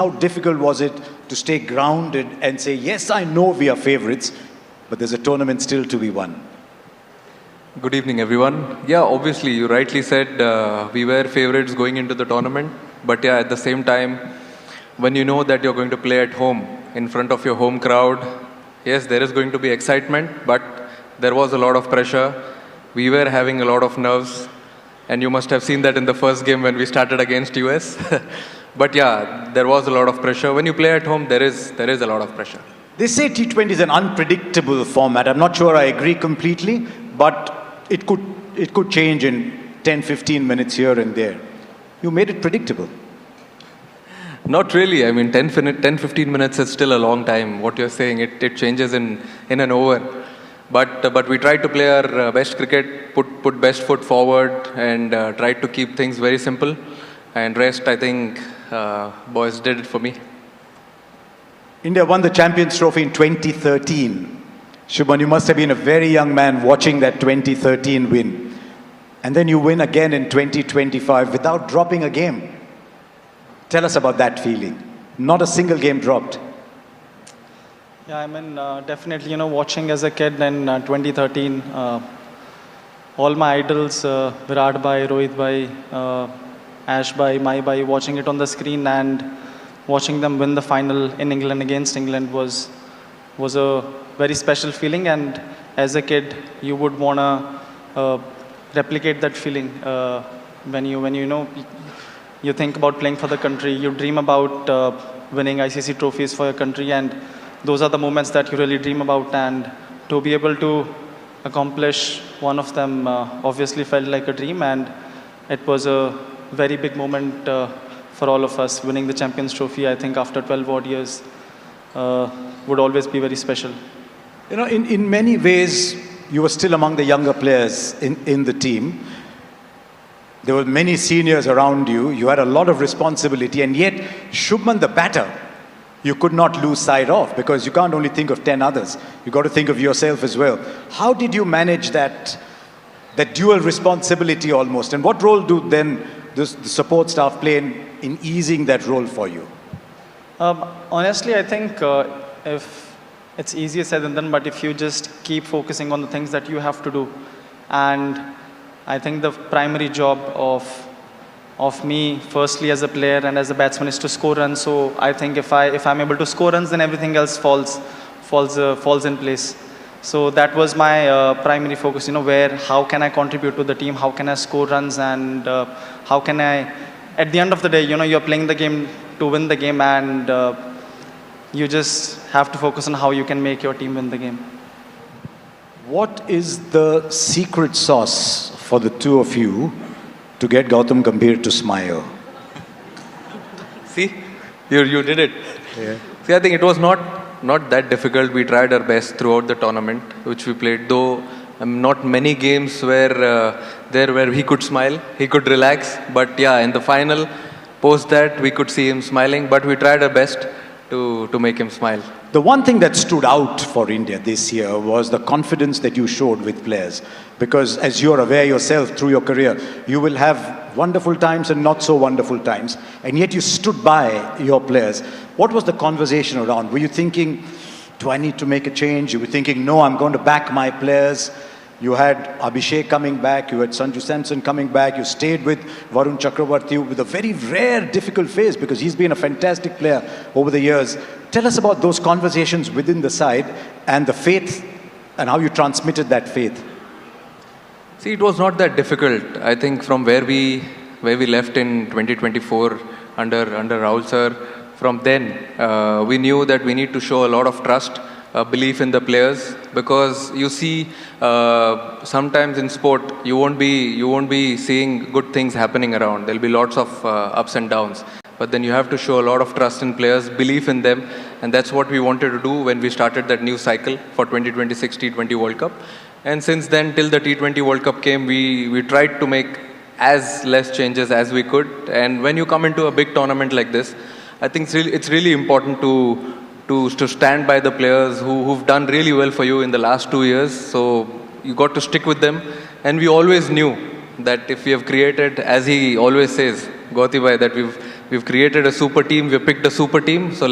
How difficult was it to stay grounded and say, yes, I know we are favourites, but there's a tournament still to be won? Good evening, everyone. Yeah, obviously, you rightly said we were favourites going into the tournament. But yeah, at the same time, when you know that you're going to play at home, in front of your home crowd, yes, there is going to be excitement, but there was a lot of pressure. We were having a lot of nerves. And you must have seen that in the first game when we started against US. But yeah, there was a lot of pressure. When you play at home, there is a lot of pressure. They say T20 is an unpredictable format. I'm not sure I agree completely, but it could change in 10, 15 minutes here and there. You made it predictable. Not really. I mean, 10, 15 minutes is still a long time. What you're saying, it changes in an over. But we tried to play our best cricket, put best foot forward, and tried to keep things very simple. And rest, I think, boys did it for me. India won the Champions Trophy in 2013. Shubman, you must have been a very young man watching that 2013 win. And then you win again in 2025 without dropping a game. Tell us about that feeling. Not a single game dropped. Yeah, I mean, definitely, watching as a kid in 2013, all my idols, Virat Bhai, Rohit Bhai, Ash Bhai, Mai Bhai, watching it on the screen and watching them win the final in England against England was a very special feeling. And as a kid, you would want to replicate that feeling when you think about playing for the country, you dream about winning ICC trophies for your country, and those are the moments that you really dream about. And to be able to accomplish one of them obviously felt like a dream, and it was a very big moment for all of us. Winning the Champions Trophy, I think, after 12 odd years would always be very special. In many ways, you were still among the younger players in the team. There were many seniors around you. You had a lot of responsibility, and yet Shubman, the batter, you could not lose sight of, because you can't only think of 10 others. You got to think of yourself as well. How did you manage that dual responsibility almost? And what role do then the support staff play in easing that role for you? Honestly, I think if it's easier said than done, but if you just keep focusing on the things that you have to do, and I think the primary job of me, firstly as a player and as a batsman, is to score runs. So I think if I'm able to score runs, then everything else falls in place. So that was my primary focus. How can I contribute to the team? How can I score runs? And how can I, at the end of the day, you're playing the game to win the game, and you just have to focus on how you can make your team win the game. What is the secret sauce for the two of you to get Gautam Gambhir to smile? See, you did it. Yeah. See, I think it was not that difficult. We tried our best throughout the tournament, which we played. Though not many games where he could smile, he could relax. But yeah, in the final, post that, we could see him smiling. But we tried our best to make him smile. The one thing that stood out for India this year was the confidence that you showed with players. Because as you're aware yourself through your career, you will have wonderful times and not so wonderful times. And yet you stood by your players. What was the conversation around? Were you thinking, do I need to make a change? You were thinking, no, I'm going to back my players. You had Abhishek coming back, you had Sanju Samson coming back, you stayed with Varun Chakravarti with a very rare, difficult phase, because he's been a fantastic player over the years. Tell us about those conversations within the side and the faith, and how you transmitted that faith. See, it was not that difficult. I think from where we left in 2024 under Rahul sir, from then we knew that we need to show a lot of trust, belief in the players, because you see sometimes in sport you won't be seeing good things happening around. There'll be lots of ups and downs, but then you have to show a lot of trust in players, belief in them, and that's what we wanted to do when we started that new cycle for 2026 T20 World Cup. And since then, till the T20 World Cup came, we tried to make as less changes as we could. And when you come into a big tournament like this, I think it's really important to stand by the players who've done really well for you in the last 2 years. So you got to stick with them. And we always knew that if we have created, as he always says, Gauti bhai, that we've created a super team, we've picked a super team, so